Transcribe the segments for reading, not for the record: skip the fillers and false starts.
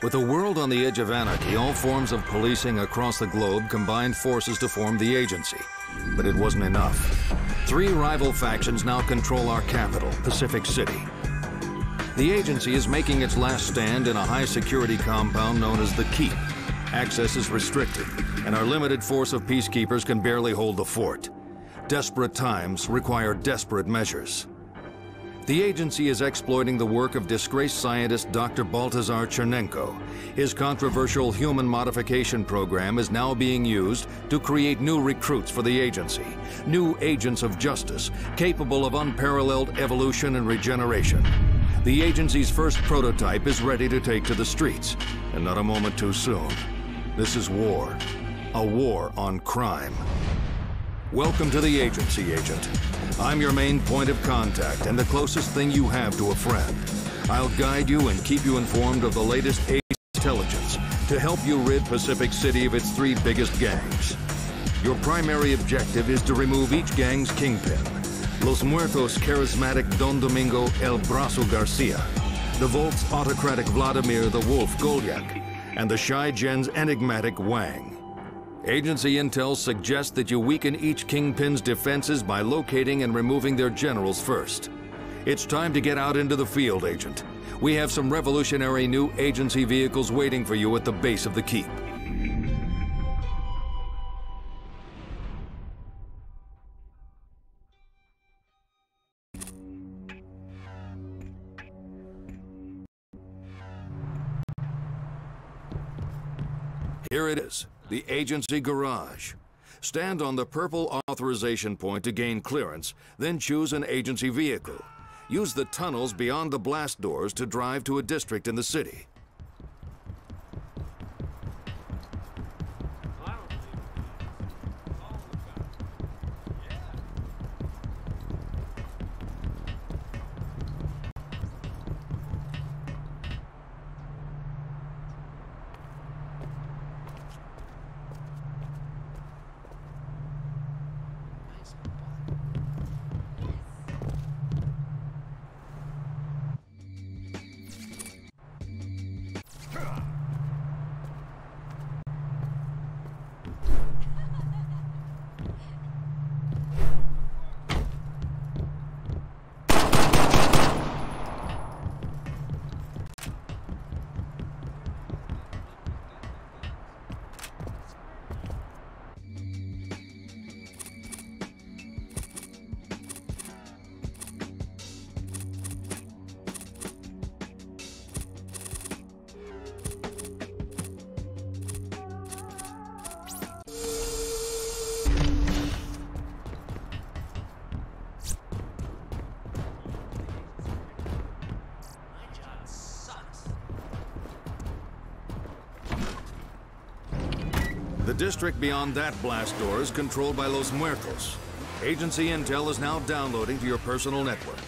With the world on the edge of anarchy, all forms of policing across the globe combined forces to form the agency. But it wasn't enough. 3 rival factions now control our capital, Pacific City. The agency is making its last stand in a high-security compound known as the Keep. Access is restricted, and our limited force of peacekeepers can barely hold the fort. Desperate times require desperate measures. The agency is exploiting the work of disgraced scientist Dr. Baltazar Chernenko. His controversial human modification program is now being used to create new recruits for the agency, new agents of justice, capable of unparalleled evolution and regeneration. The agency's first prototype is ready to take to the streets, and not a moment too soon. This is war, a war on crime. Welcome to the agency, Agent. I'm your main point of contact and the closest thing you have to a friend. I'll guide you and keep you informed of the latest intelligence to help you rid Pacific City of its 3 biggest gangs. Your primary objective is to remove each gang's kingpin. Los Muertos' charismatic Don Domingo El Brazo Garcia, the Volt's autocratic Vladimir the Wolf Golyak, and the Shy Gen's enigmatic Wang. Agency intel suggests that you weaken each kingpin's defenses by locating and removing their generals first. It's time to get out into the field, Agent. We have some revolutionary new agency vehicles waiting for you at the base of the Keep. Here it is. The agency garage. Stand on the purple authorization point to gain clearance, then choose an agency vehicle. Use the tunnels beyond the blast doors to drive to a district in the city. The district beyond that blast door is controlled by Los Muertos. Agency intel is now downloading to your personal network.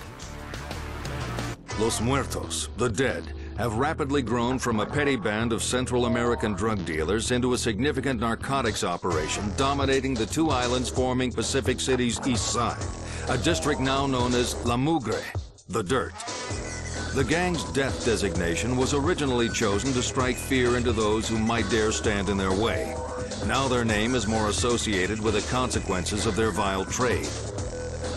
Los Muertos, the dead, have rapidly grown from a petty band of Central American drug dealers into a significant narcotics operation dominating the 2 islands forming Pacific City's east side, a district now known as La Mugre, the Dirt. The gang's death designation was originally chosen to strike fear into those who might dare stand in their way. Now their name is more associated with the consequences of their vile trade.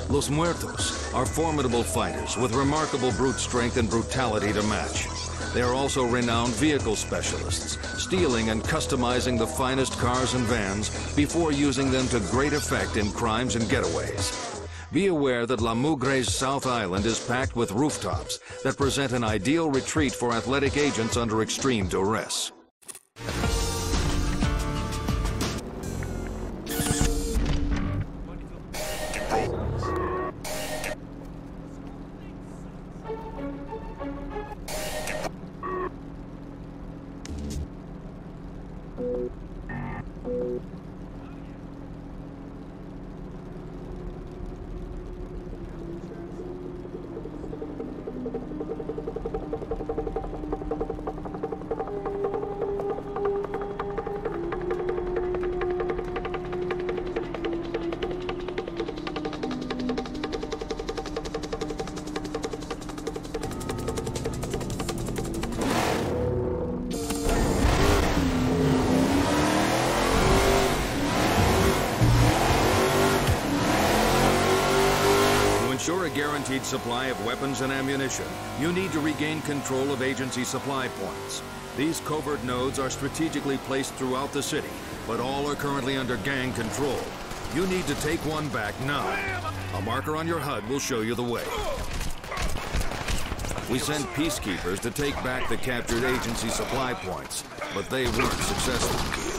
Los Muertos are formidable fighters with remarkable brute strength and brutality to match. They are also renowned vehicle specialists, stealing and customizing the finest cars and vans before using them to great effect in crimes and getaways. Be aware that La Mugre's South Island is packed with rooftops that present an ideal retreat for athletic agents under extreme duress. guaranteed supply of weapons and ammunition, you need to regain control of agency supply points. These covert nodes are strategically placed throughout the city, but all are currently under gang control. You need to take one back now. A marker on your HUD will show you the way. We sent peacekeepers to take back the captured agency supply points, but they weren't successful.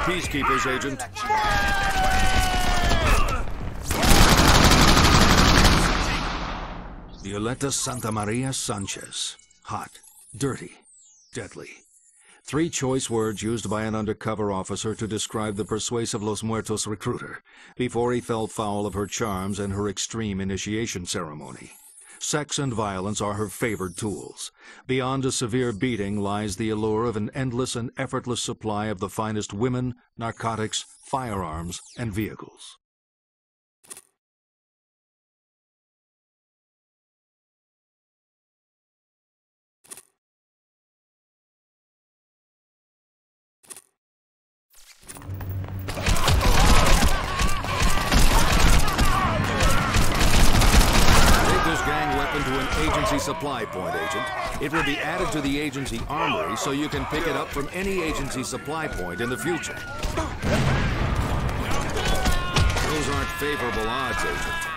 Peacekeepers, Agent. Violeta Santa Maria Sanchez. Hot, dirty, deadly. 3 choice words used by an undercover officer to describe the persuasive Los Muertos recruiter before he fell foul of her charms and her extreme initiation ceremony. Sex and violence are her favored tools. Beyond a severe beating lies the allure of an endless and effortless supply of the finest women, narcotics, firearms, and vehicles. To an agency supply point, Agent. It will be added to the agency armory so you can pick it up from any agency supply point in the future. Those aren't favorable odds, Agent.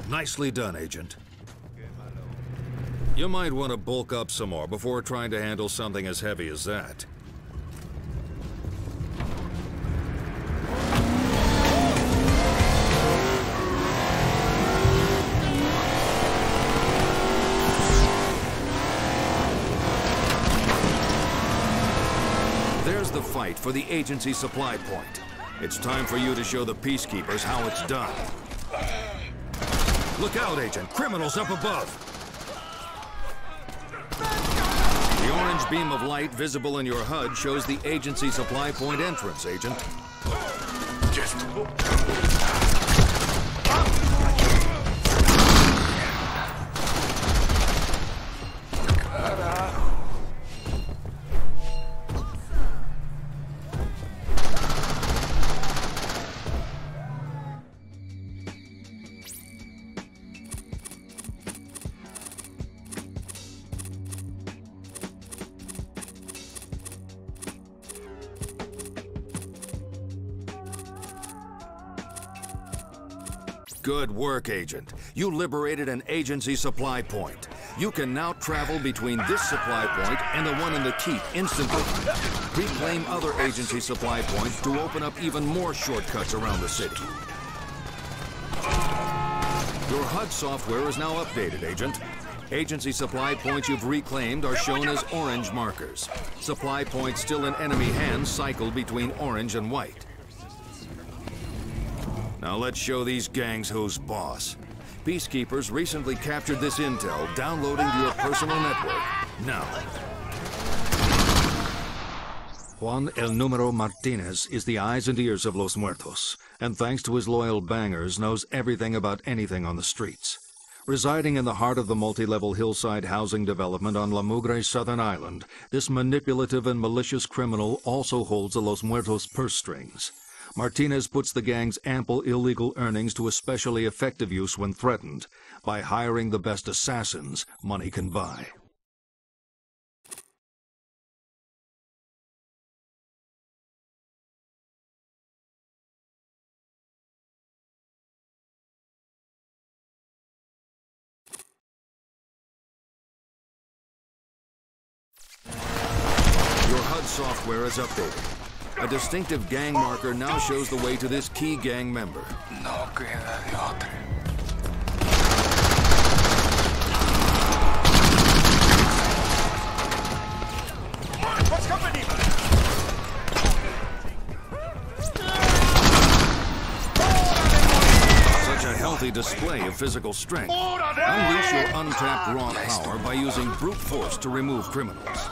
Nicely done, Agent. You might want to bulk up some more before trying to handle something as heavy as that. There's the fight for the agency supply point. It's time for you to show the peacekeepers how it's done. Look out, Agent. Criminals up above. The orange beam of light visible in your HUD shows the agency supply point entrance, Agent. Good work, Agent. You liberated an agency supply point. You can now travel between this supply point and the one in the keep instantly. Reclaim other agency supply points to open up even more shortcuts around the city. Your HUD software is now updated, Agent. Agency supply points you've reclaimed are shown as orange markers. Supply points still in enemy hands cycle between orange and white. Now let's show these gangs who's boss. Peacekeepers recently captured this intel, downloading to your personal network. Now. Juan El Número Martinez is the eyes and ears of Los Muertos, and thanks to his loyal bangers, knows everything about anything on the streets. Residing in the heart of the multi-level hillside housing development on La Mugre Southern Island, this manipulative and malicious criminal also holds the Los Muertos purse strings. Martinez puts the gang's ample illegal earnings to especially effective use when threatened, by hiring the best assassins money can buy. Your HUD software is updated. A distinctive gang marker now shows the way to this key gang member. No queda de otra. What's company? Such a healthy display of physical strength. Unleash your untapped raw power by using brute force to remove criminals.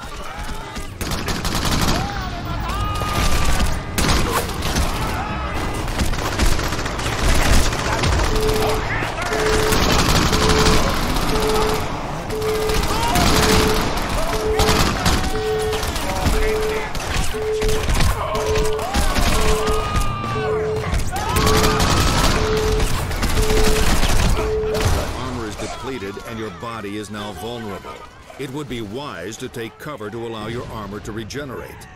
And your body is now vulnerable. It would be wise to take cover to allow your armor to regenerate.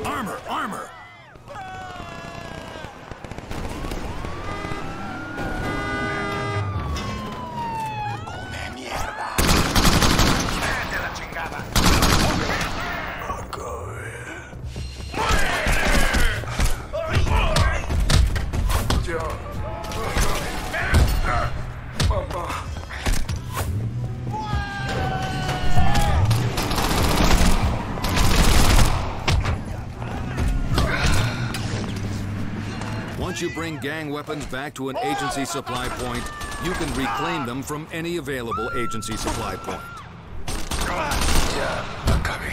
Armor! Armor! Come mierda. Vete a la chingada. Once you bring gang weapons back to an agency supply point, you can reclaim them from any available agency supply point. Ya acabé.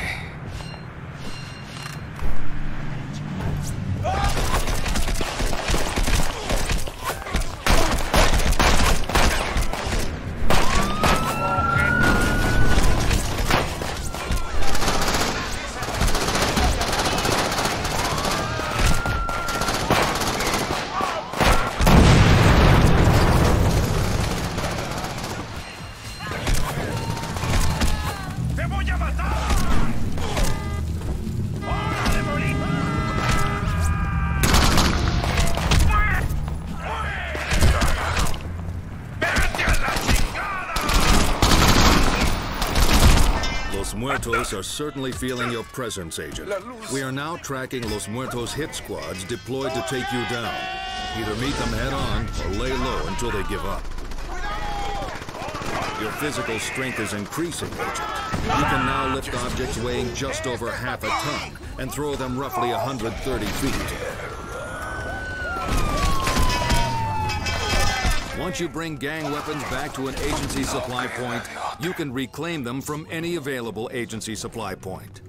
Los Muertos are certainly feeling your presence, Agent. We are now tracking Los Muertos hit squads deployed to take you down. Either meet them head-on or lay low until they give up. Your physical strength is increasing, Agent. You can now lift objects weighing just over half a ton and throw them roughly 130 feet. Once you bring gang weapons back to an agency supply point, you can reclaim them from any available agency supply point.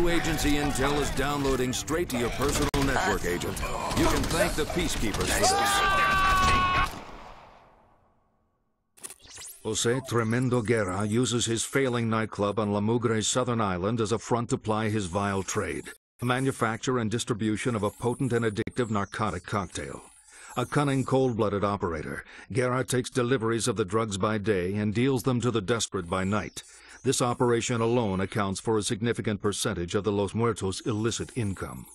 New agency intel is downloading straight to your personal network, Agent. You can thank the peacekeepers for this. Jose Tremendo Guerra uses his failing nightclub on La Mugre's southern island as a front to ply his vile trade, the manufacture and distribution of a potent and addictive narcotic cocktail. A cunning, cold-blooded operator, Guerra takes deliveries of the drugs by day and deals them to the desperate by night. This operation alone accounts for a significant percentage of the Los Muertos' illicit income.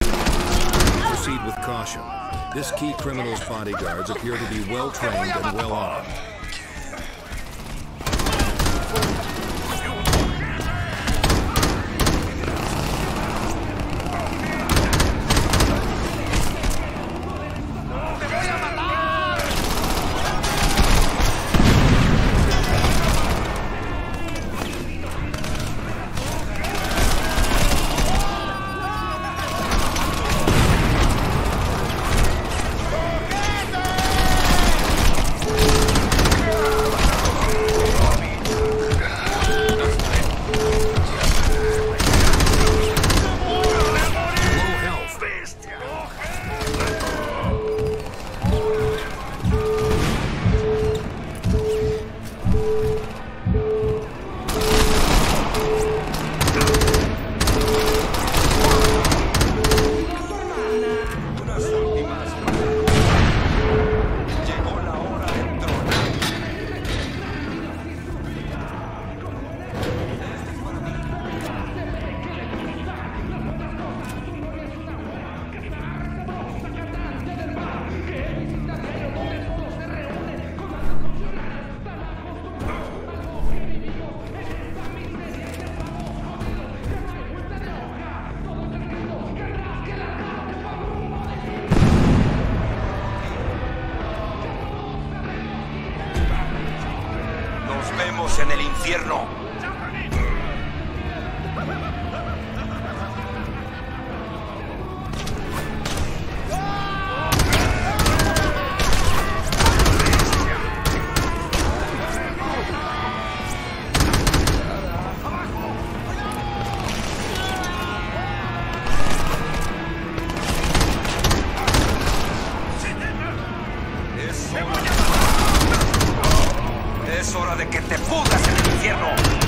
Proceed with caution. This key criminal's bodyguards appear to be well-trained and well-armed. Vemos en el infierno. Es hora de que te pudras en el infierno.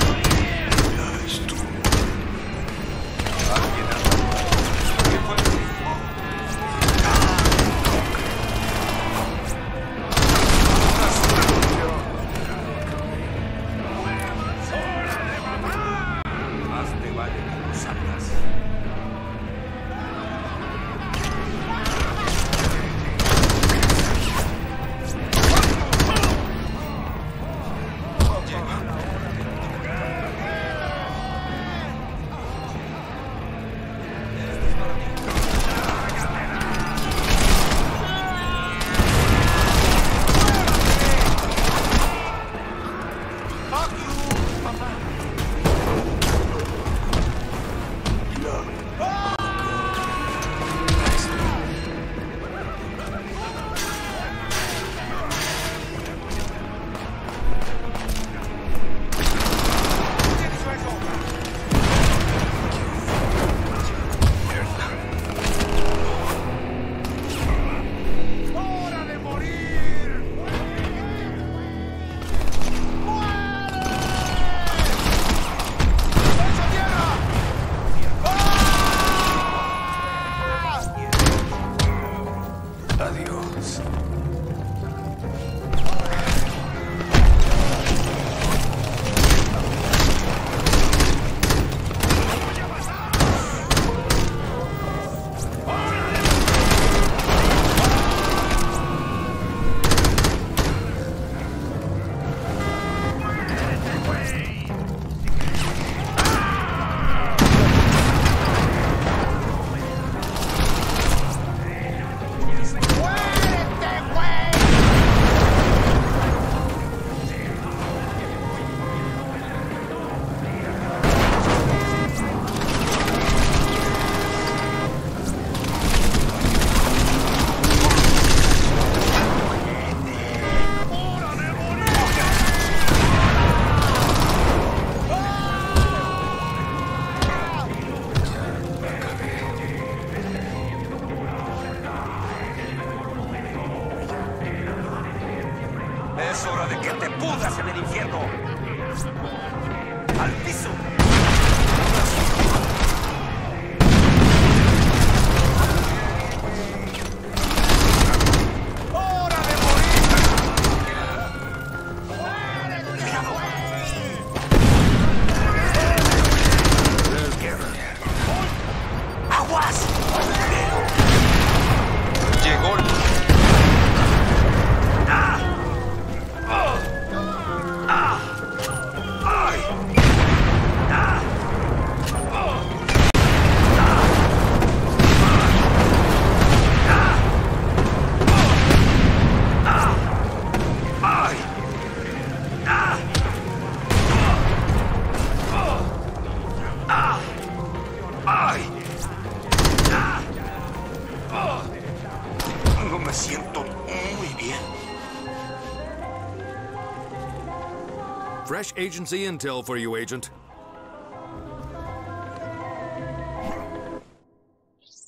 Fresh agency intel for you, Agent.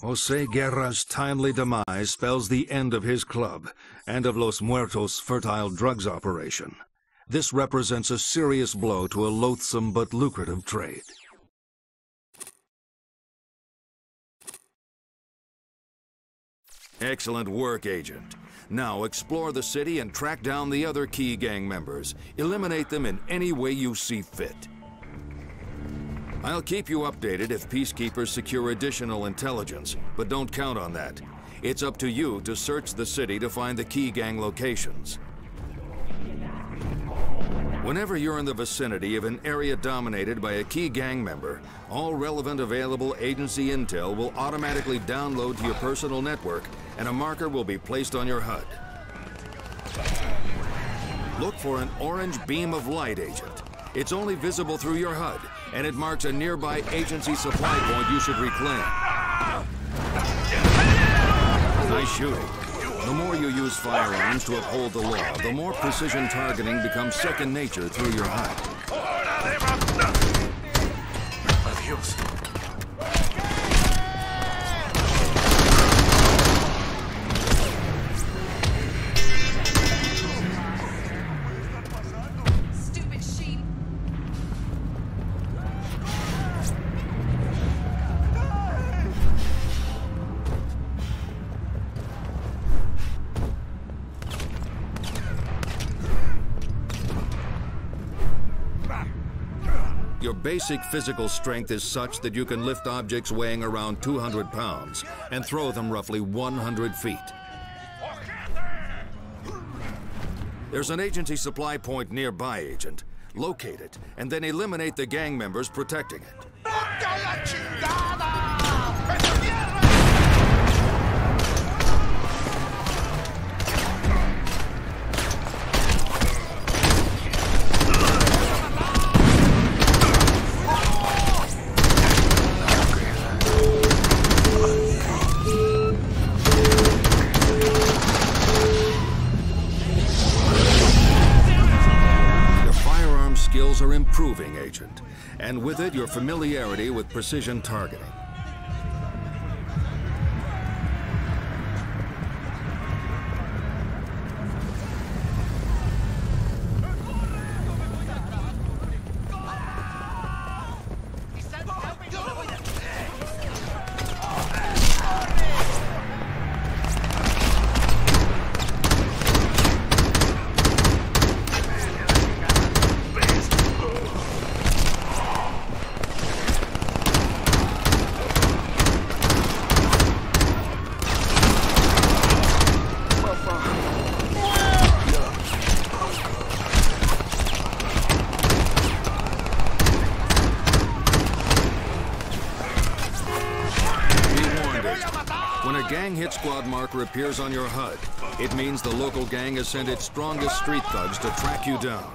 Jose Guerra's timely demise spells the end of his club and of Los Muertos' fertile drugs operation. This represents a serious blow to a loathsome but lucrative trade. Excellent work, Agent. Now explore the city and track down the other key gang members. Eliminate them in any way you see fit. I'll keep you updated if peacekeepers secure additional intelligence, but don't count on that. It's up to you to search the city to find the key gang locations. Whenever you're in the vicinity of an area dominated by a key gang member, all relevant available agency intel will automatically download to your personal network, and a marker will be placed on your HUD. Look for an orange beam of light, Agent. It's only visible through your HUD, and it marks a nearby agency supply point you should reclaim. Nice shooting. The more you use firearms to uphold the law, the more precision targeting becomes second nature through your HUD. Adios. Your basic physical strength is such that you can lift objects weighing around 200 pounds and throw them roughly 100 feet. There's an agency supply point nearby, Agent. Locate it, and then eliminate the gang members protecting it. Skills are improving, Agent, and with it, your familiarity with precision targeting. When a gang hit squad marker appears on your HUD, it means the local gang has sent its strongest street thugs to track you down.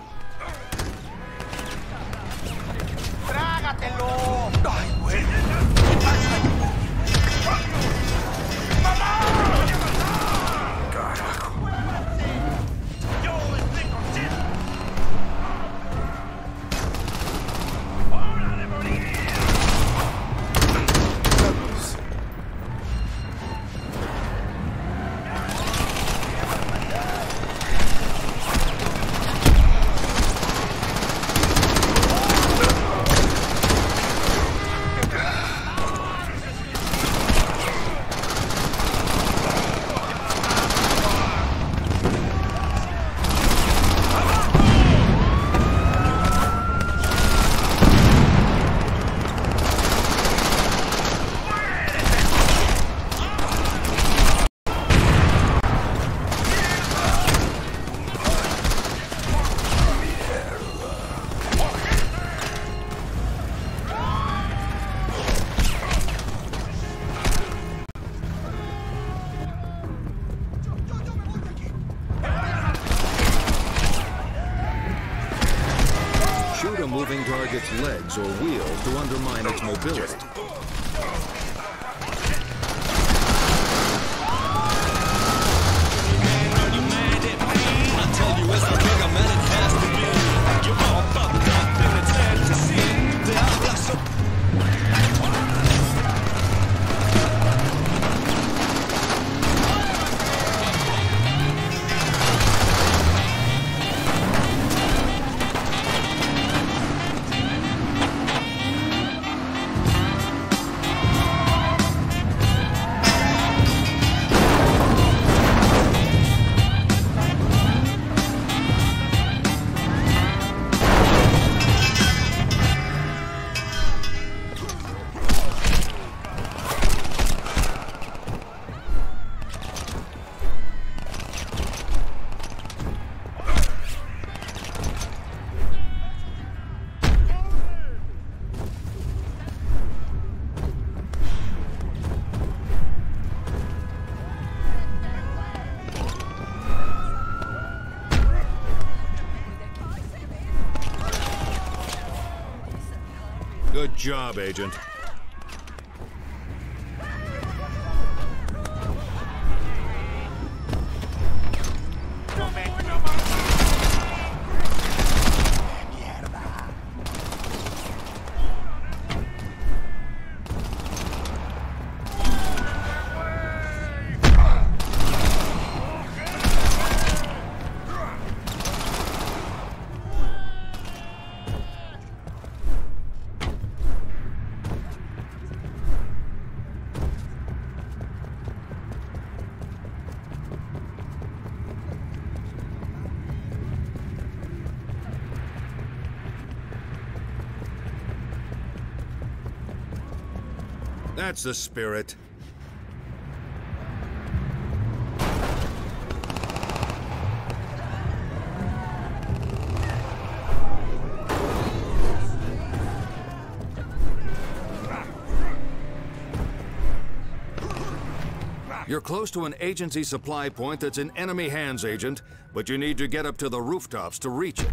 Shoot a moving target's legs or wheels to undermine its mobility. You mad at me? I tell you it's a bigger man it has to be. You motherfucker. job, Agent. That's the spirit. You're close to an agency supply point that's in enemy hands, Agent, but you need to get up to the rooftops to reach it.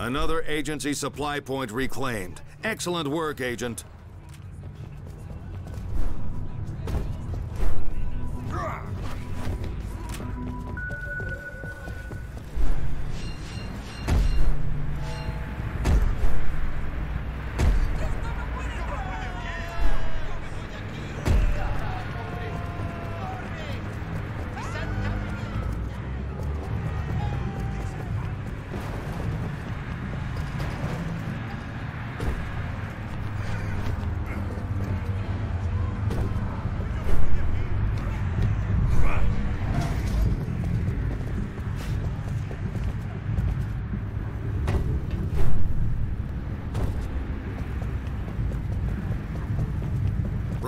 Another agency supply point reclaimed. Excellent work, Agent.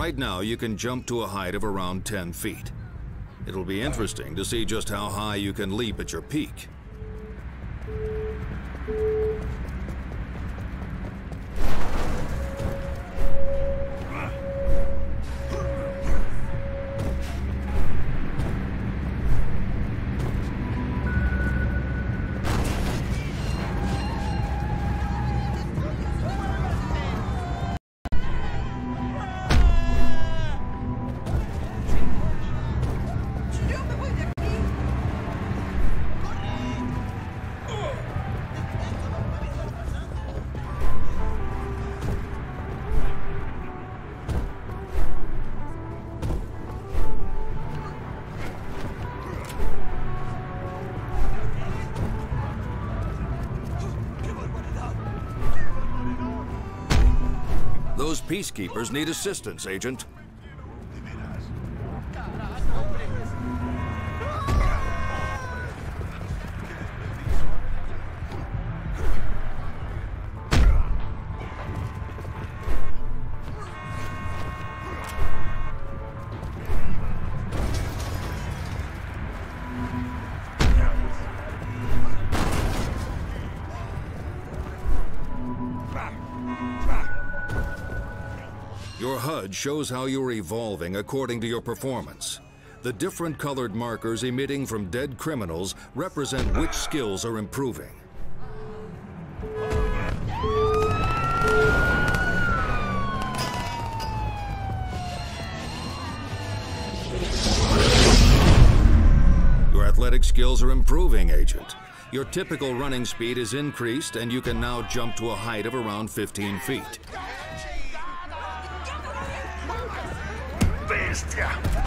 Right now, you can jump to a height of around 10 feet. It'll be interesting to see just how high you can leap at your peak. Those peacekeepers need assistance, Agent. Your HUD shows how you're evolving according to your performance. The different colored markers emitting from dead criminals represent which skills are improving. Your athletic skills are improving, Agent. Your typical running speed is increased, and you can now jump to a height of around 15 feet. Bestia!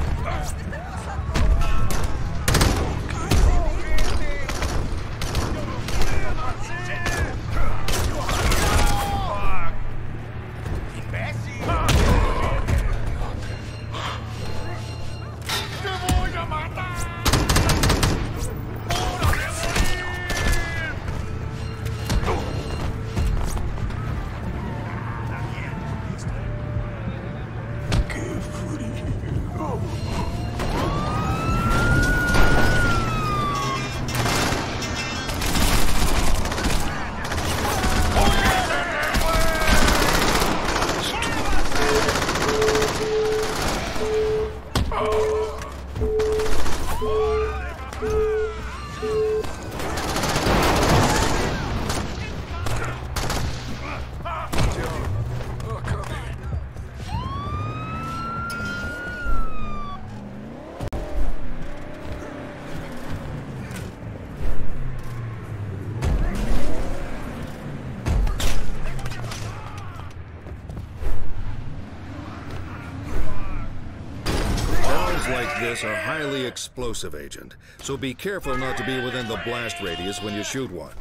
this a highly explosive agent, so be careful not to be within the blast radius when you shoot one.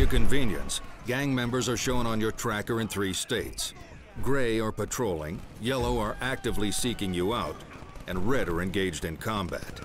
Convenience, gang members are shown on your tracker in 3 states. Gray are patrolling, yellow are actively seeking you out, and red are engaged in combat.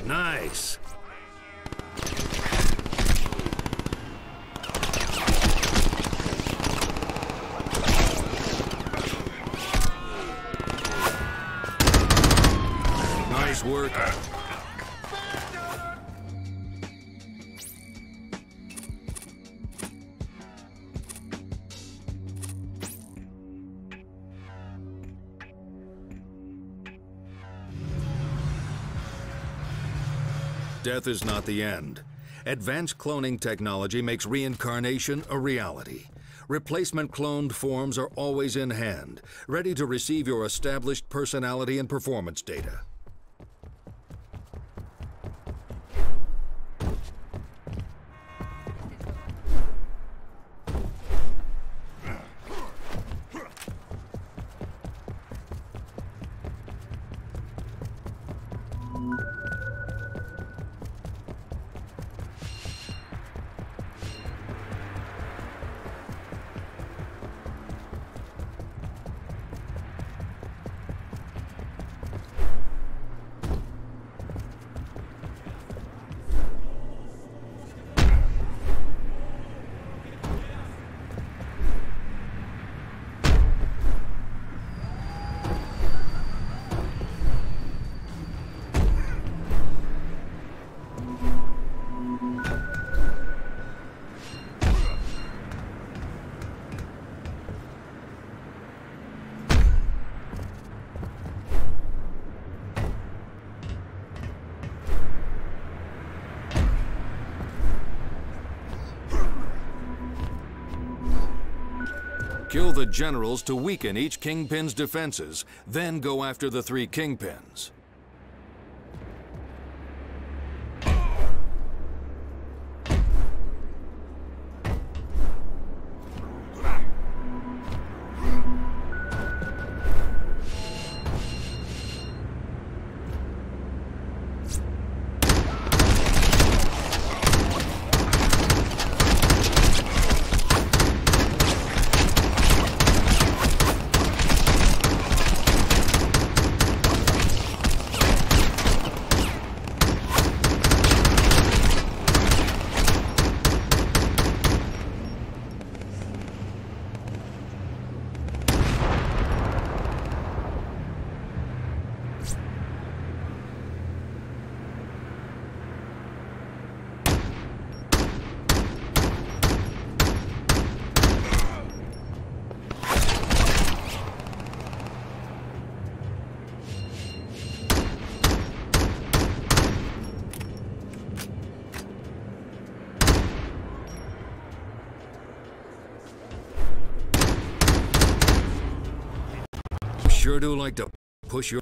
Nice. Nice work. Death is not the end. Advanced cloning technology makes reincarnation a reality. Replacement cloned forms are always in hand, ready to receive your established personality and performance data. Kill the generals to weaken each kingpin's defenses, then go after the 3 kingpins. Sure do like to push your...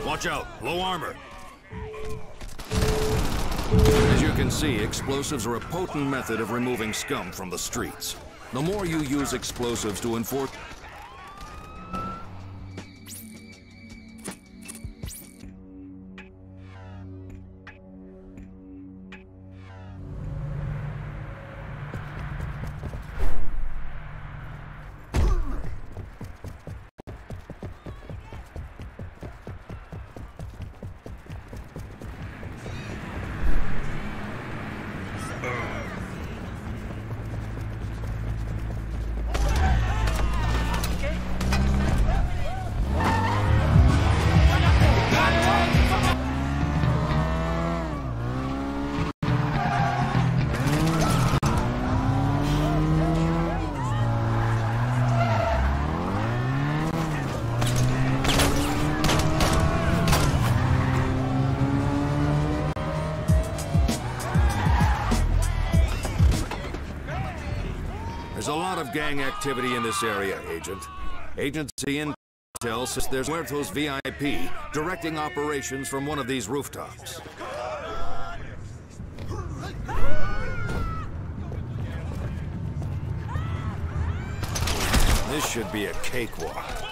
Watch out! Low armor! As you can see, explosives are a potent method of removing scum from the streets. The more you use explosives to enforce... There's a lot of gang activity in this area, Agent. Agency Intel says there's Muertos VIP directing operations from one of these rooftops. This should be a cakewalk.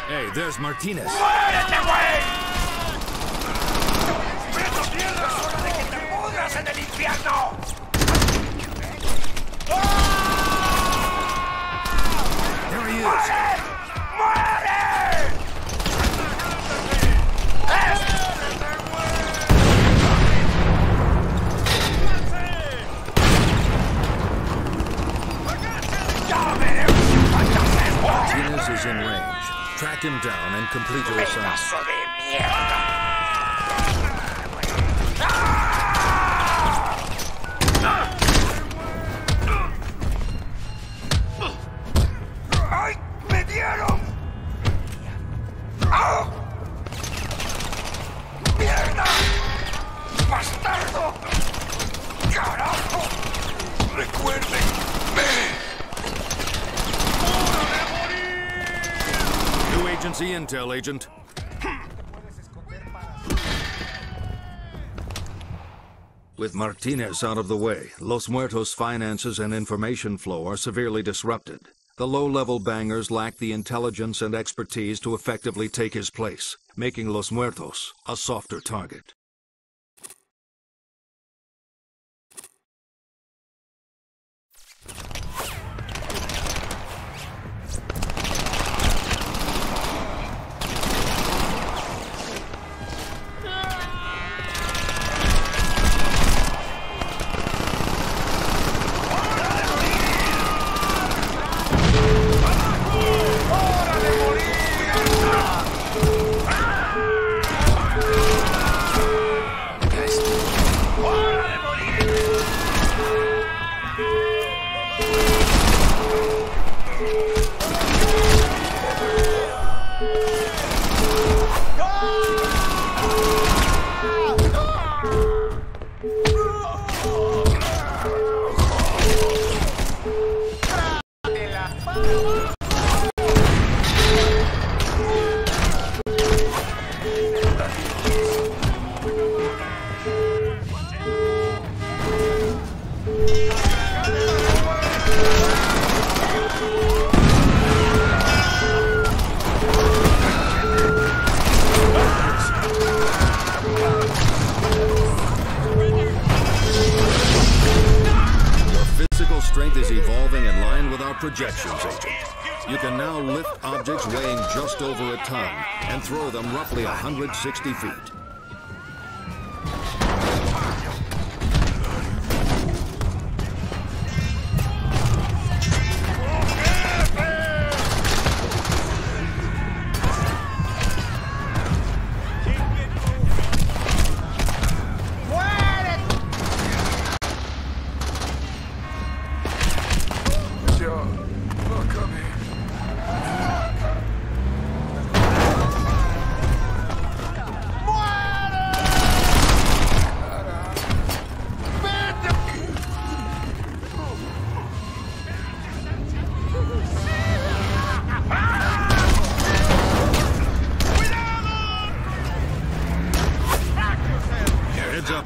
Hey, there's Martinez. ¡Muérete, güey! ¡Es hora de que te pudras en el infierno! There he is. ¡Muere! Martinez is in range. Track him down and complete your assignment. ¡Pedazo de mierda! ¡Ay! ¡Me dieron! ¡Ah! ¡Mierda! ¡Bastardo! ¡Carajo! ¡Recuérdenme! New agency intel, Agent. With Martinez out of the way, Los Muertos' finances and information flow are severely disrupted. The low-level bangers lack the intelligence and expertise to effectively take his place, making Los Muertos a softer target. Projections, Agent. You can now lift objects weighing just over a ton and throw them roughly 160 feet.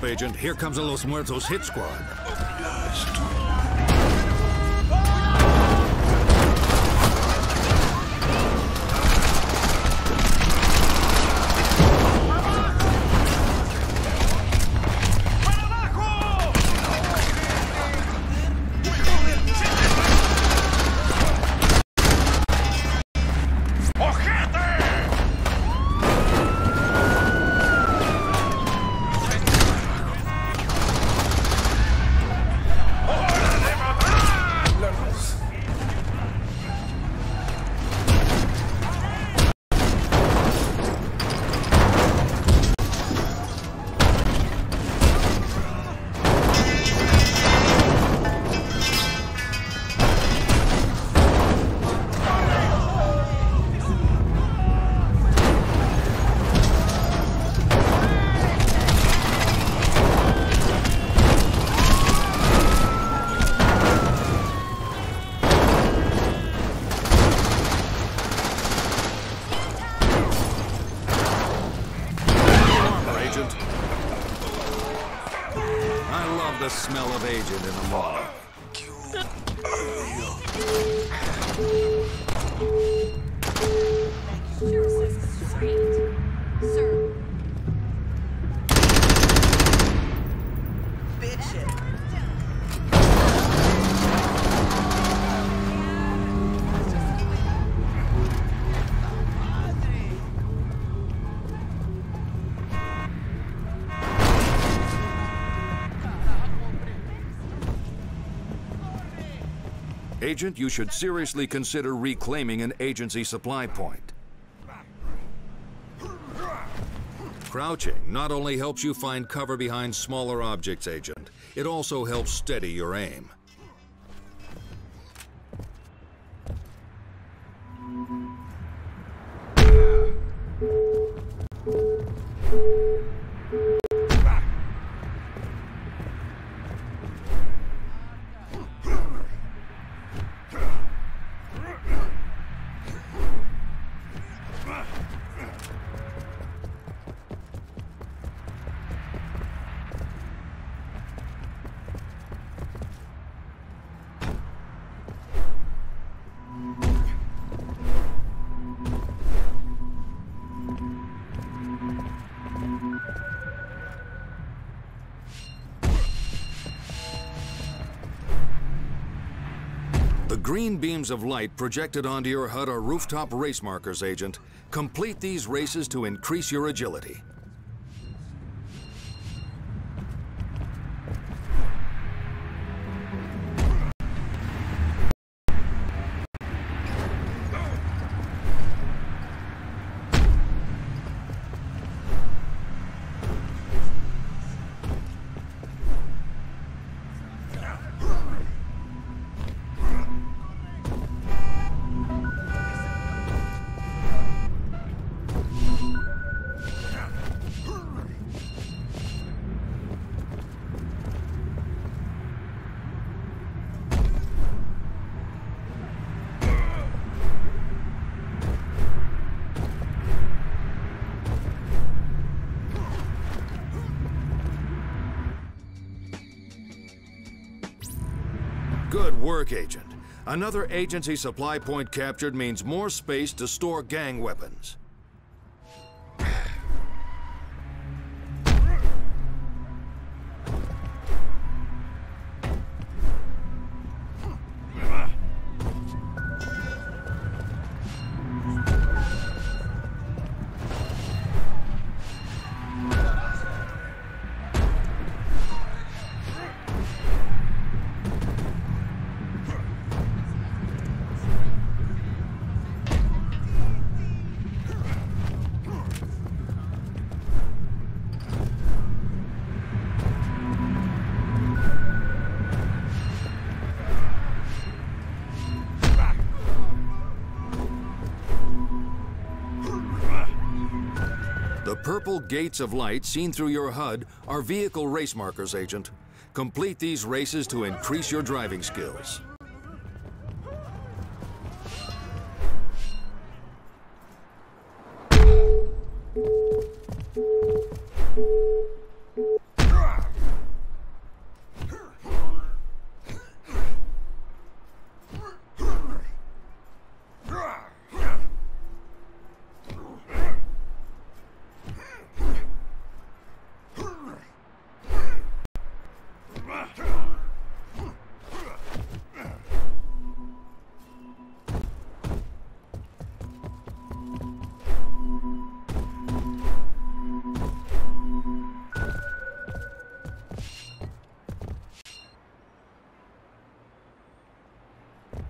Agent, here comes a Los Muertos hit squad. The smell of Agent in the morning. Sir. Agent, you should seriously consider reclaiming an agency supply point. Crouching not only helps you find cover behind smaller objects, Agent, it also helps steady your aim. green beams of light projected onto your HUD are rooftop race markers, Agent. Complete these races to increase your agility. Good work, Agent. Another agency supply point captured means more space to store gang weapons. The purple gates of light seen through your HUD are vehicle race markers, Agent. Complete these races to increase your driving skills.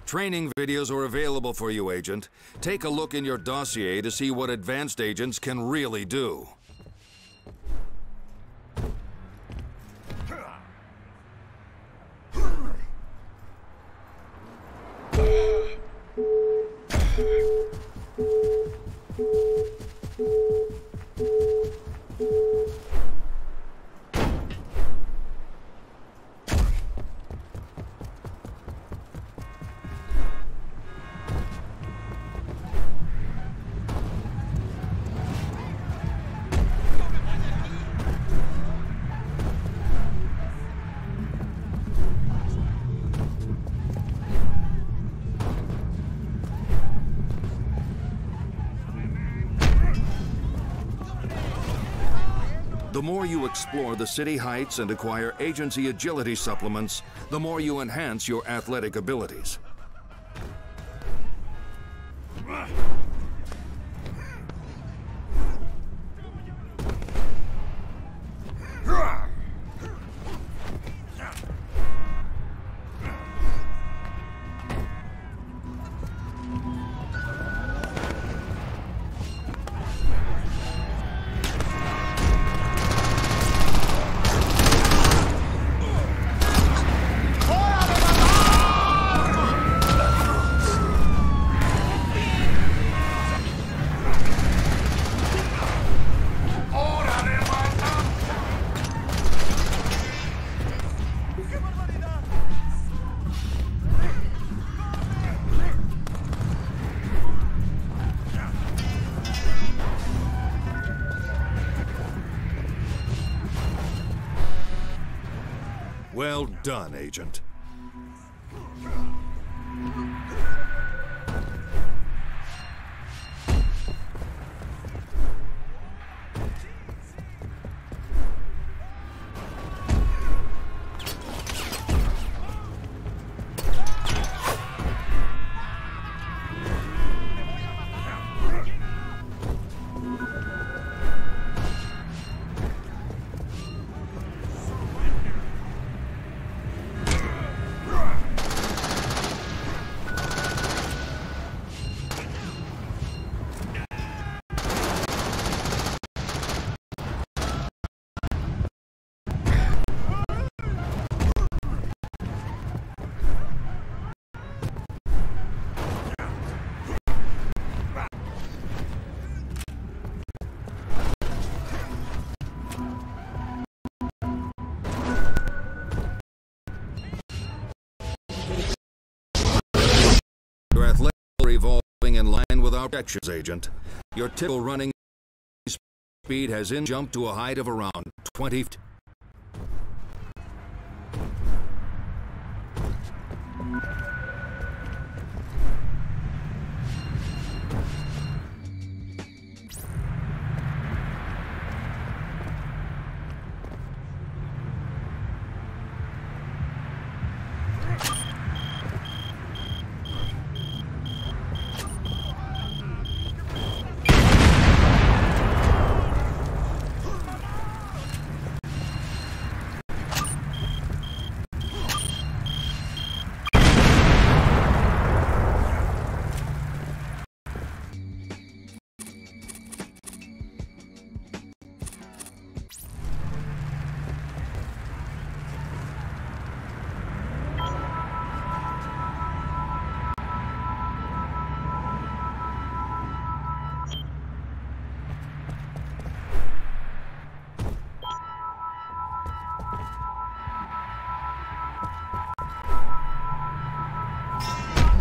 Training videos are available for you, Agent. Take a look in your dossier to see what advanced agents can really do. The more you explore the city heights and acquire agency agility supplements, the more you enhance your athletic abilities. Well done, Agent. our projections, Agent. Your typical running speed has jumped to a height of around 20 feet.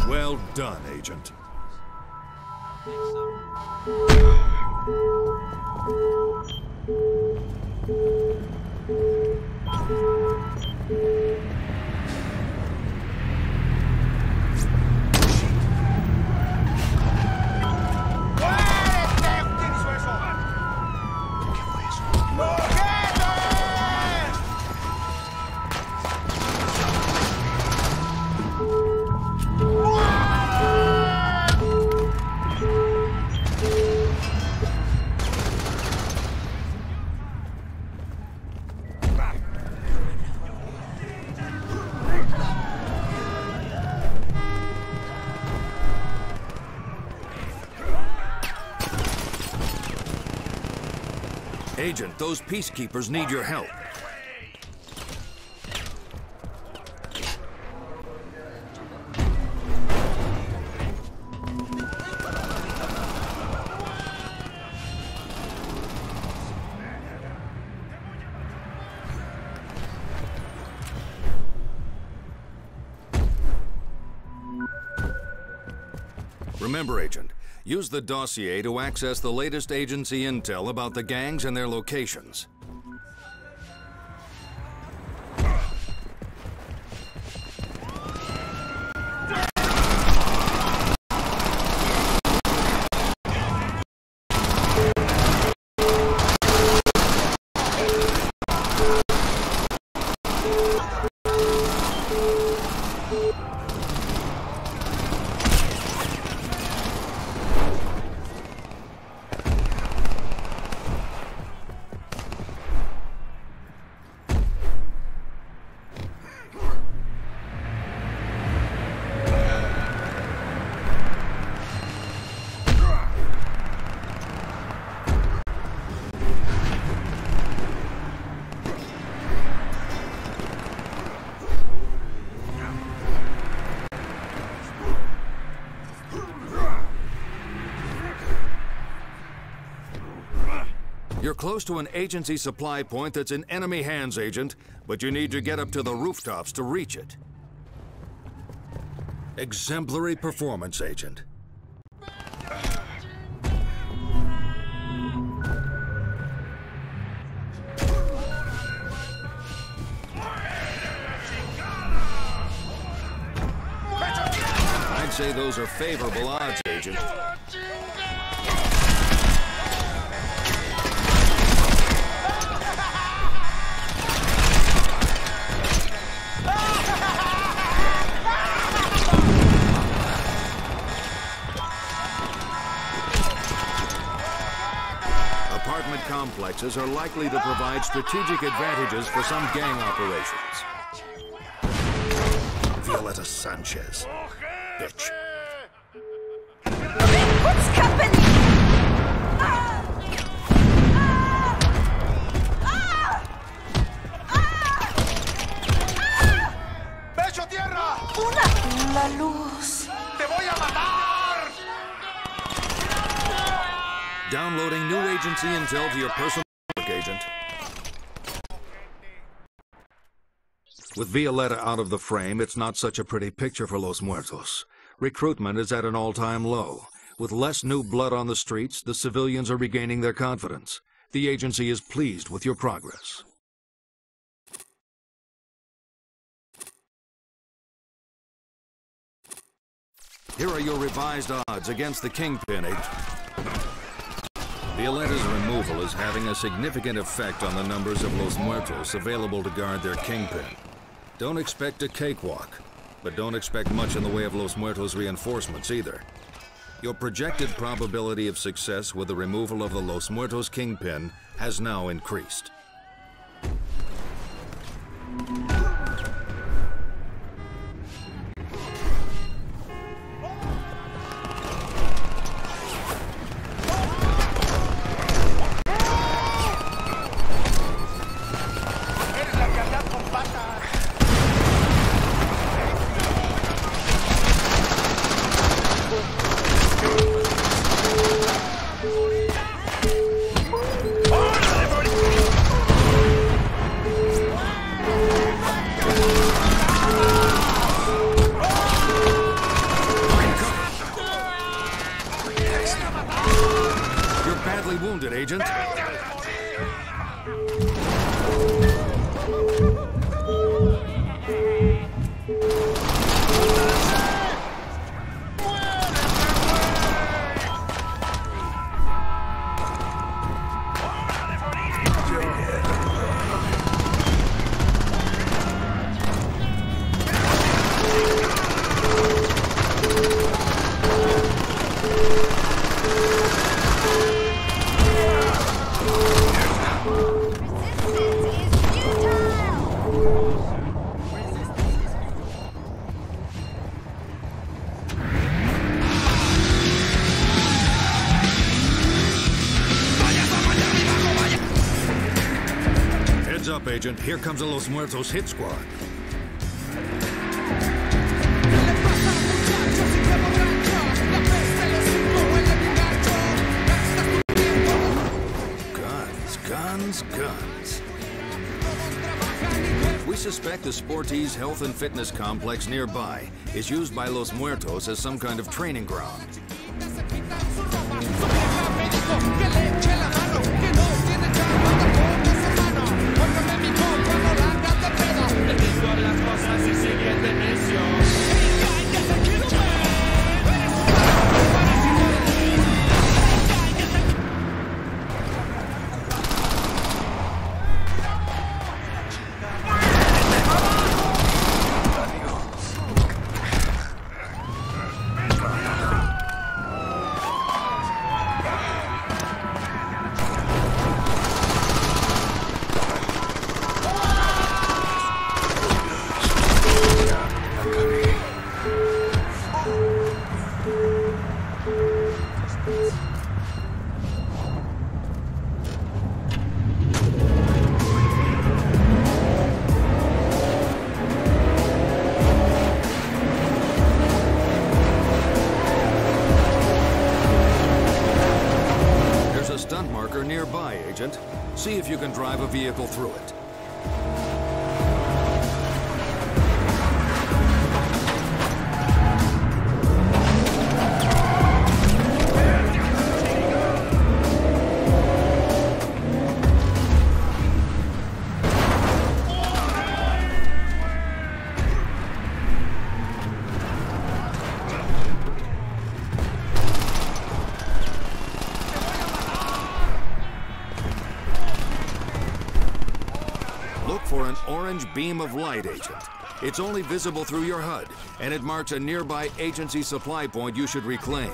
Well done, Agent. Agent, those peacekeepers need your help. Remember, Agent, use the dossier to access the latest agency intel about the gangs and their locations. You're close to an agency supply point that's in enemy hands, Agent, but you need to get up to the rooftops to reach it. Exemplary performance, Agent. I'd say those are favorable odds, Agent. Apartment complexes are likely to provide strategic advantages for some gang operations. Violetta Sanchez. Bitch. What's happening? ¡Pecho tierra! La luz. ¡Te voy a matar! Downloading new agency intel to your personal network, Agent. With Violetta out of the frame, it's not such a pretty picture for Los Muertos. Recruitment is at an all-time low, with With less new blood on the streets, the civilians are regaining their confidence. The agency is pleased with your progress. Here are your revised odds against the Kingpin, Agent. Violetta's removal is having a significant effect on the numbers of Los Muertos available to guard their Kingpin. Don't expect a cakewalk, but don't expect much in the way of Los Muertos reinforcements either. Your projected probability of success with the removal of the Los Muertos Kingpin has now increased. Wounded, Agent. Heads up, Agent. Here comes a Los Muertos hit squad. Guns. We suspect the Sportees Health and Fitness Complex nearby is used by Los Muertos as some kind of training ground. Nearby, Agent. See if you can drive a vehicle through it. For an orange beam of light, Agent. It's only visible through your HUD, and it marks a nearby agency supply point you should reclaim.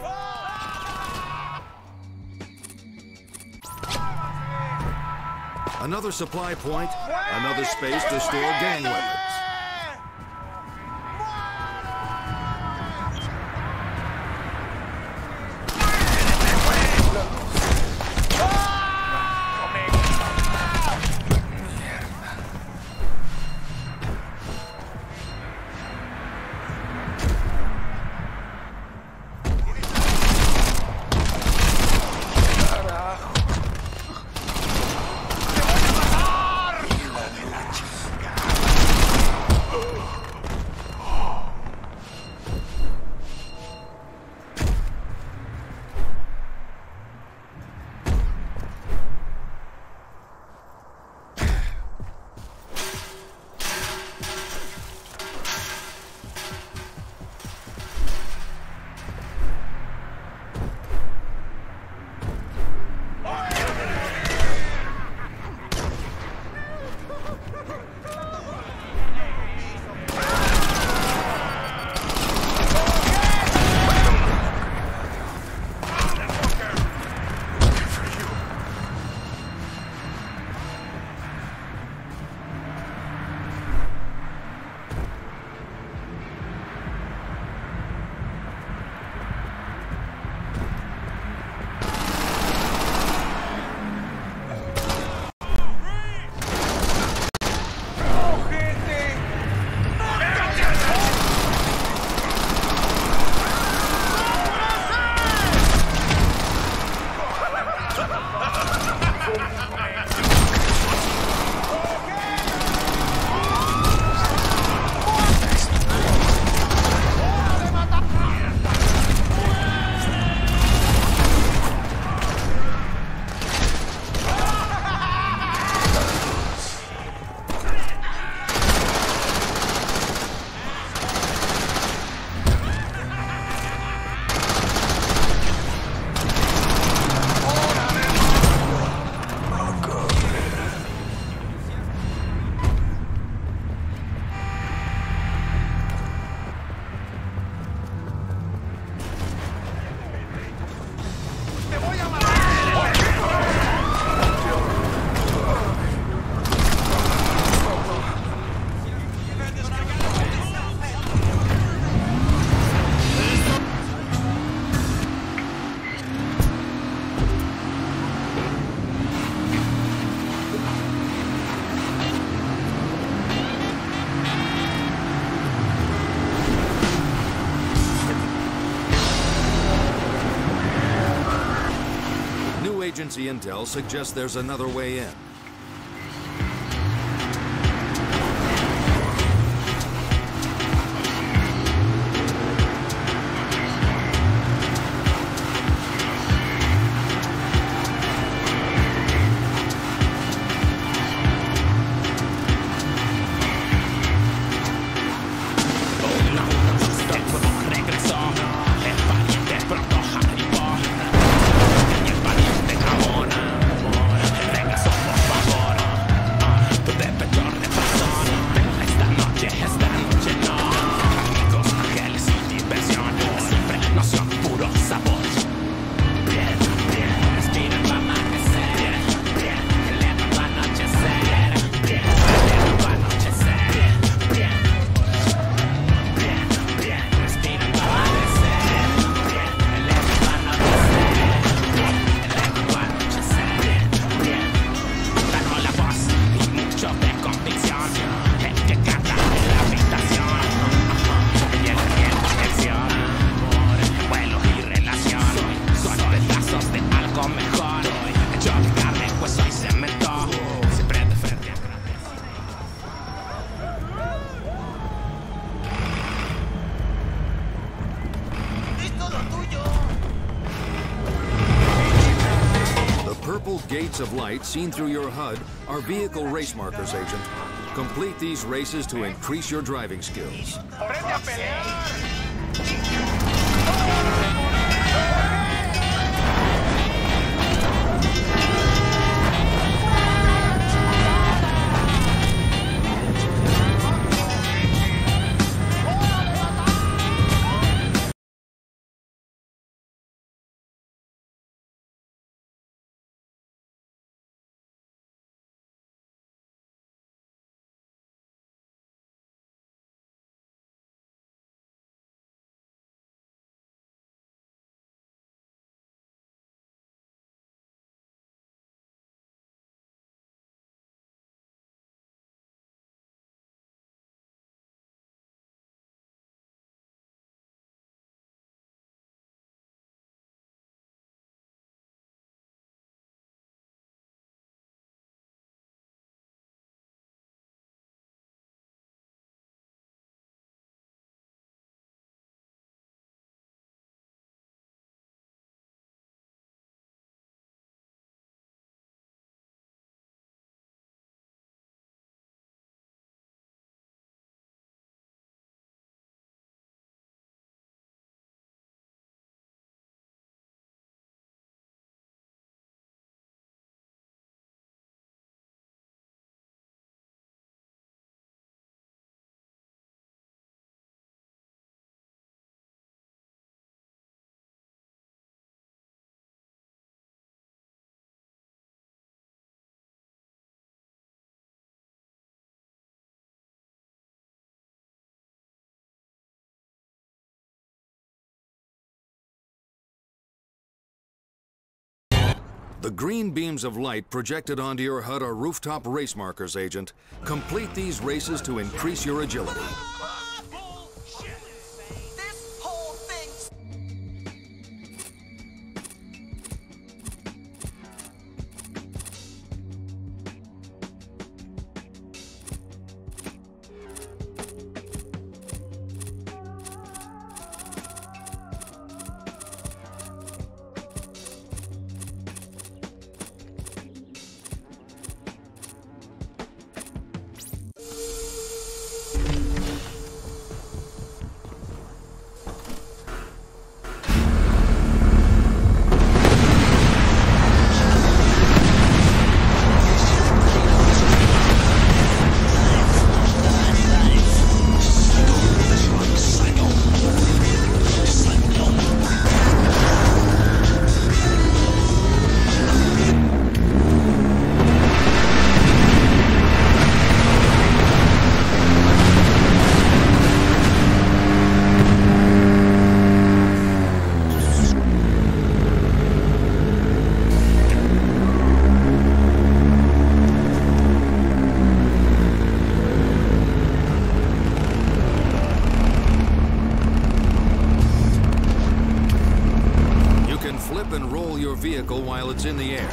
Another supply point, another space to store gang weapons. agency intel suggests there's another way in. Gates of light seen through your HUD are vehicle race markers, Agent. Complete these races to increase your driving skills. The green beams of light projected onto your HUD are rooftop race markers, Agent. Complete these races to increase your agility. up and roll your vehicle while it's in the air.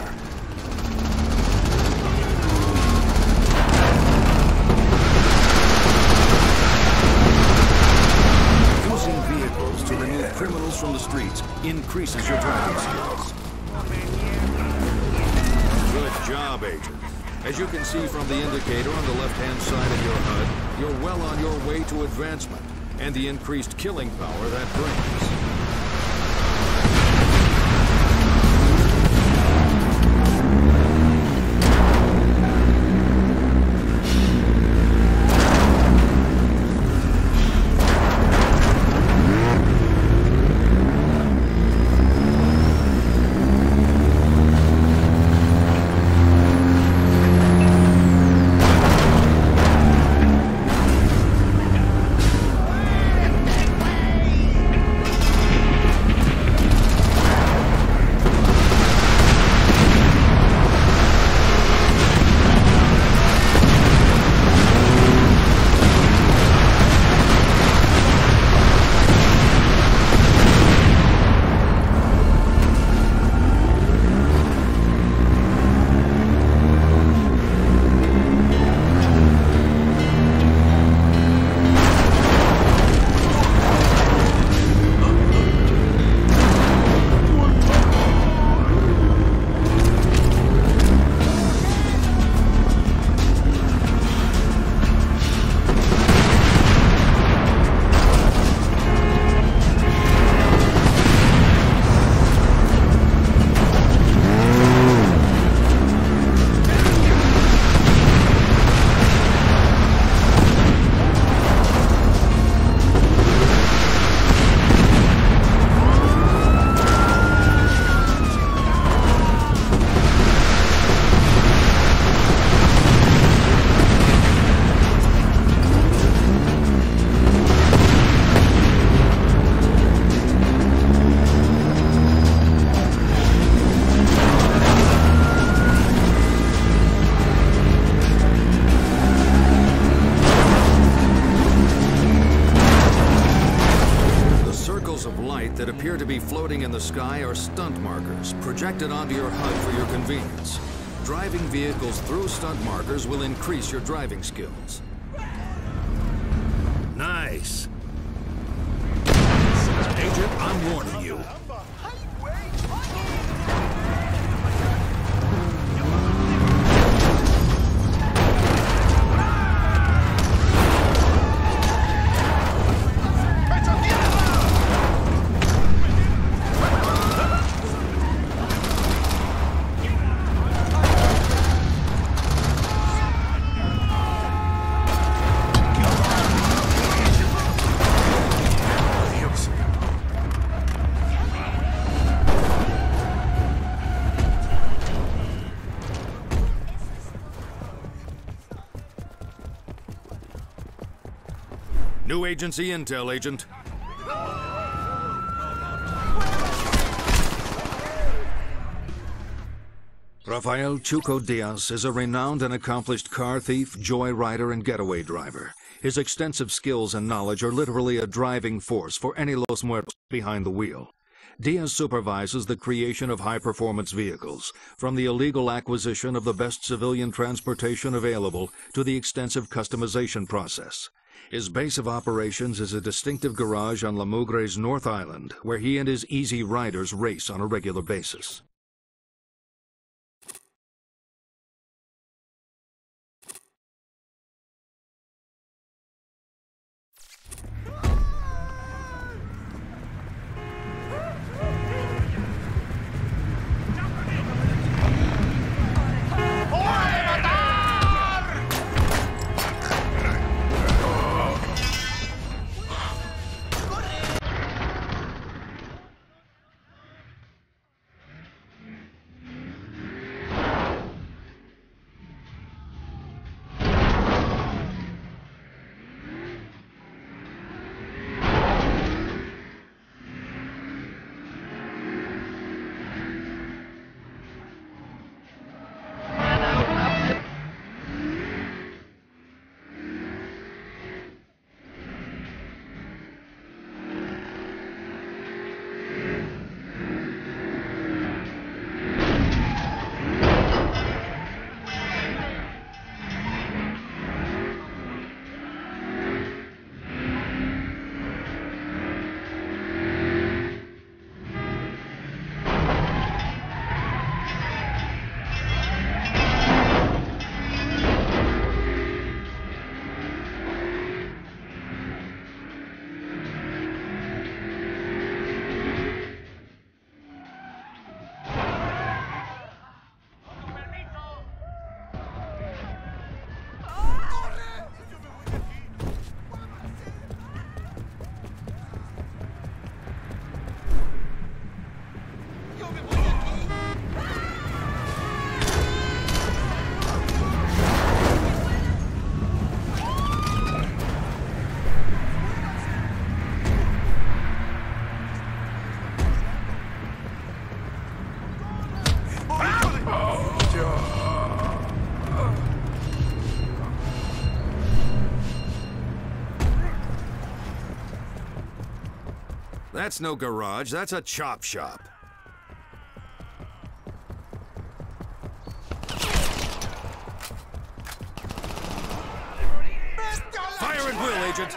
Using vehicles to remove criminals from the streets increases your driving skills. Good job, Agent. As you can see from the indicator on the left-hand side of your HUD, you're well on your way to advancement and the increased killing power that brings. That appear to be floating in the sky are stunt markers projected onto your HUD for your convenience. Driving vehicles through stunt markers will increase your driving skills. Nice. Agent, I'm warning you. New agency intel, Agent. Rafael Chuco Diaz is a renowned and accomplished car thief, joyrider, and getaway driver. His extensive skills and knowledge are literally a driving force for any Los Muertos behind the wheel. Diaz supervises the creation of high-performance vehicles, from the illegal acquisition of the best civilian transportation available to the extensive customization process. His base of operations is a distinctive garage on La Mugre's North Island, where he and his easy riders race on a regular basis. That's no garage, that's a chop shop. Fire at will, Agent!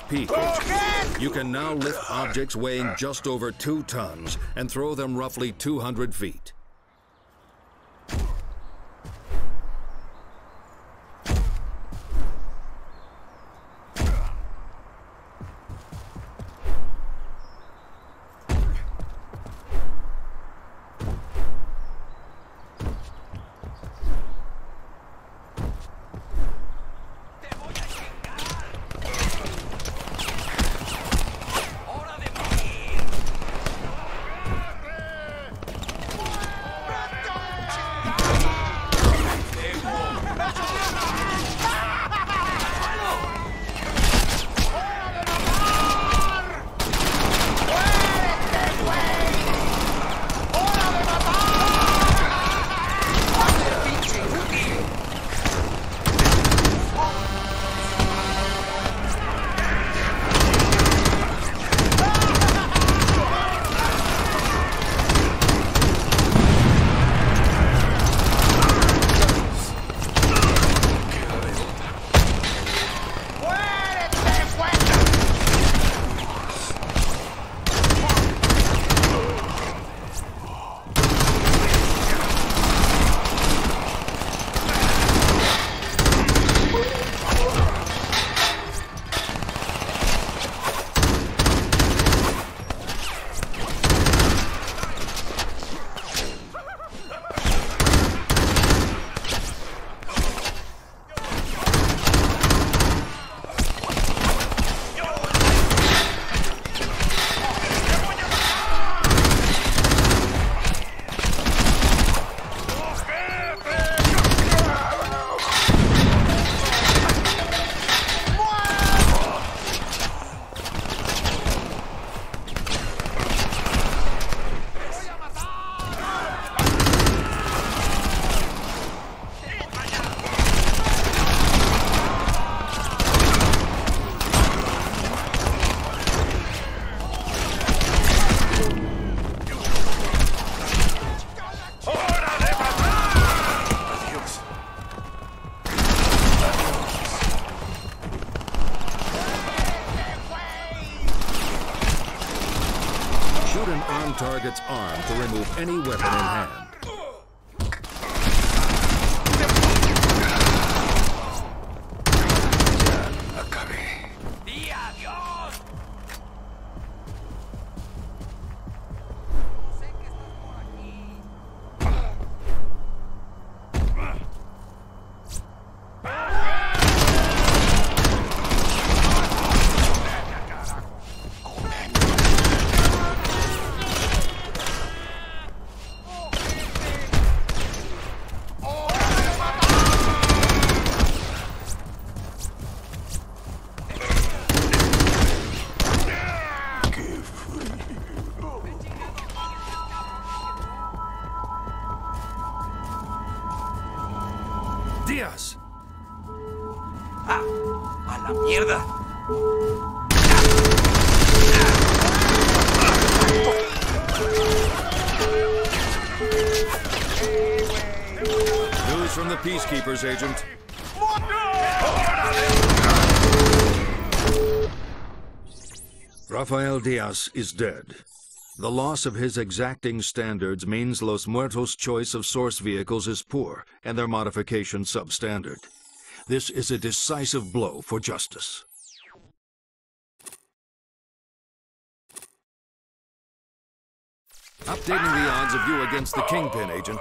Peak. You can now lift objects weighing just over 2 tons and throw them roughly 200 feet. targets armed to remove any weapon in hand. Díaz. ¡Ah! ¡A la mierda! News from the Peacekeepers, Agent. Rafael Diaz is dead. The loss of his exacting standards means Los Muertos' choice of source vehicles is poor and their modification substandard. This is a decisive blow for justice. Updating the odds of you against the Kingpin, Agent.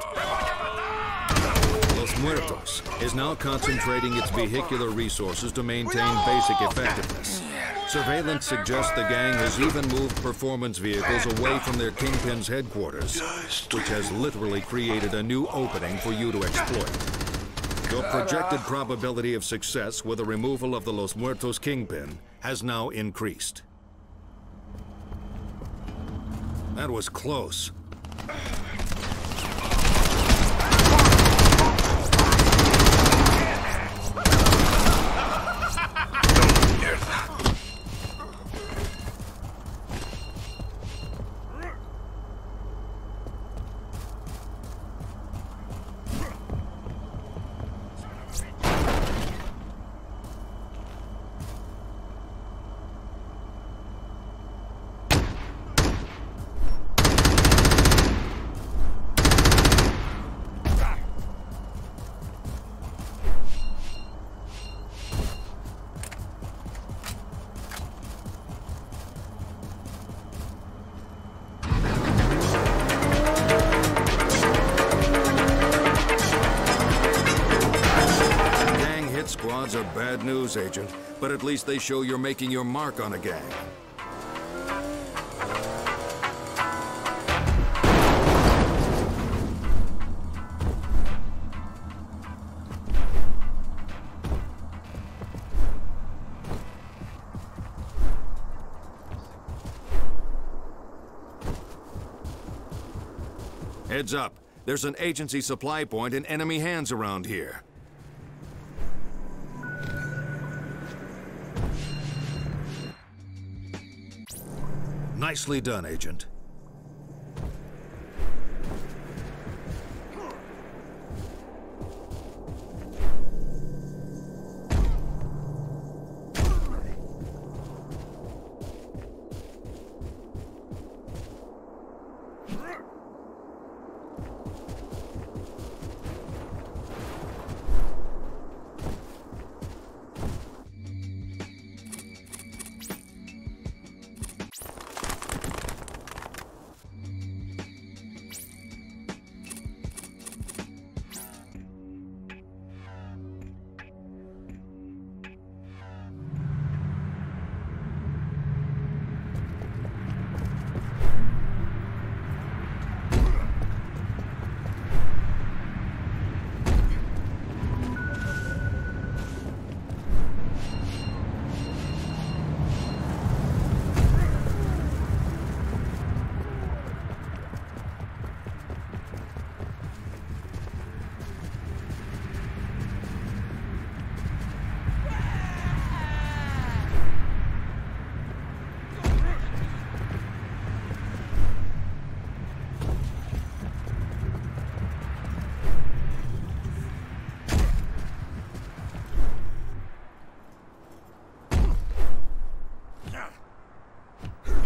Los Muertos is now concentrating its vehicular resources to maintain basic effectiveness. Surveillance suggests the gang has even moved performance vehicles away from their Kingpin's headquarters, which has literally created a new opening for you to exploit. Your projected probability of success with the removal of the Los Muertos Kingpin has now increased. That was close. Squads are bad news, Agent, but at least they show you're making your mark on a gang. Heads up, there's an agency supply point in enemy hands around here. Nicely done, Agent.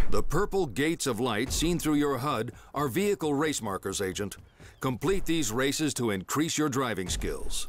The purple gates of light seen through your HUD are vehicle race markers, Agent. Complete these races to increase your driving skills.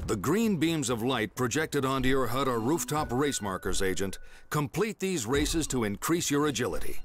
The green beams of light projected onto your HUD are rooftop race markers, Agent. Complete these races to increase your agility.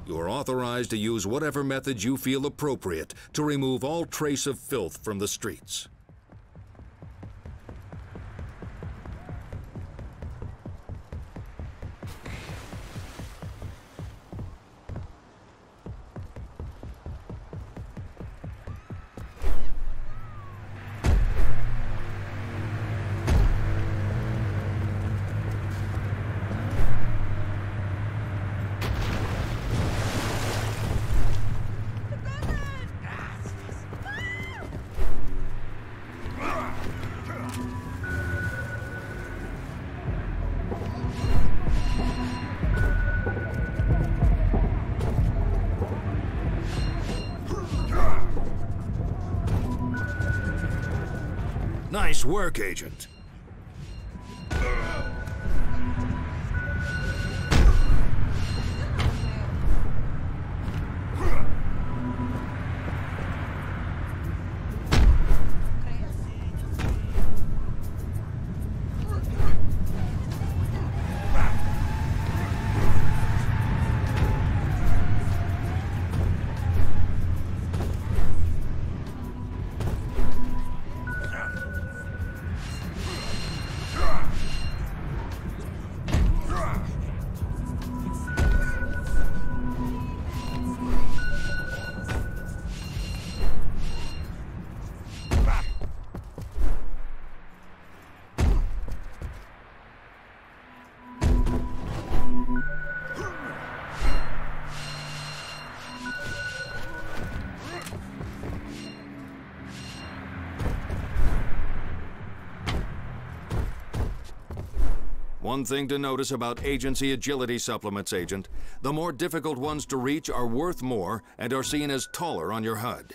You are authorized to use whatever methods you feel appropriate to remove all trace of filth from the streets. Nice work, Agent. One thing to notice about agency agility supplements, Agent. The more difficult ones to reach are worth more and are seen as taller on your HUD.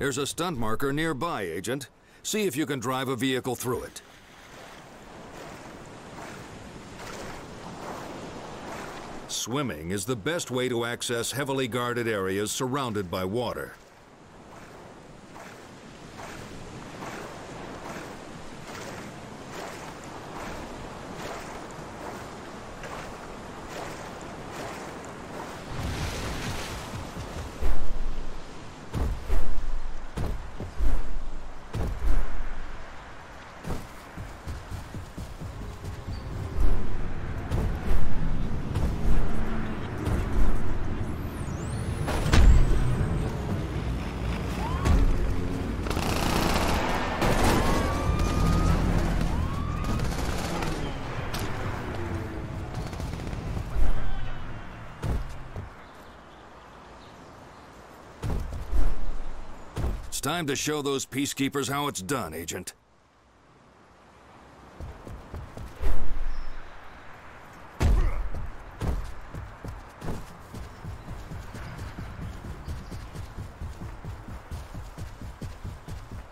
There's a stunt marker nearby, Agent. See if you can drive a vehicle through it. Swimming is the best way to access heavily guarded areas surrounded by water. It's time to show those peacekeepers how it's done, Agent.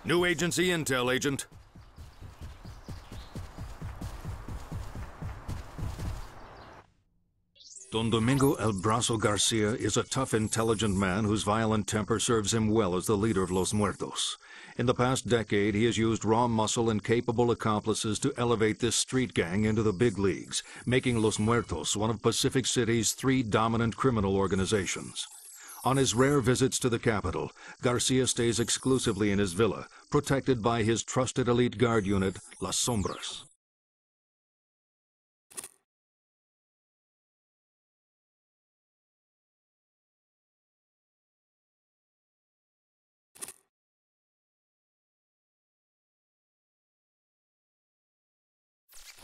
New agency intel, Agent. Don Domingo El Brazo Garcia is a tough, intelligent man whose violent temper serves him well as the leader of Los Muertos. In the past decade, he has used raw muscle and capable accomplices to elevate this street gang into the big leagues, making Los Muertos one of Pacific City's 3 dominant criminal organizations. On his rare visits to the capital, Garcia stays exclusively in his villa, protected by his trusted elite guard unit, Las Sombras.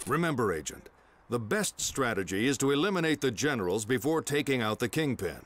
Remember, Agent, the best strategy is to eliminate the generals before taking out the kingpin.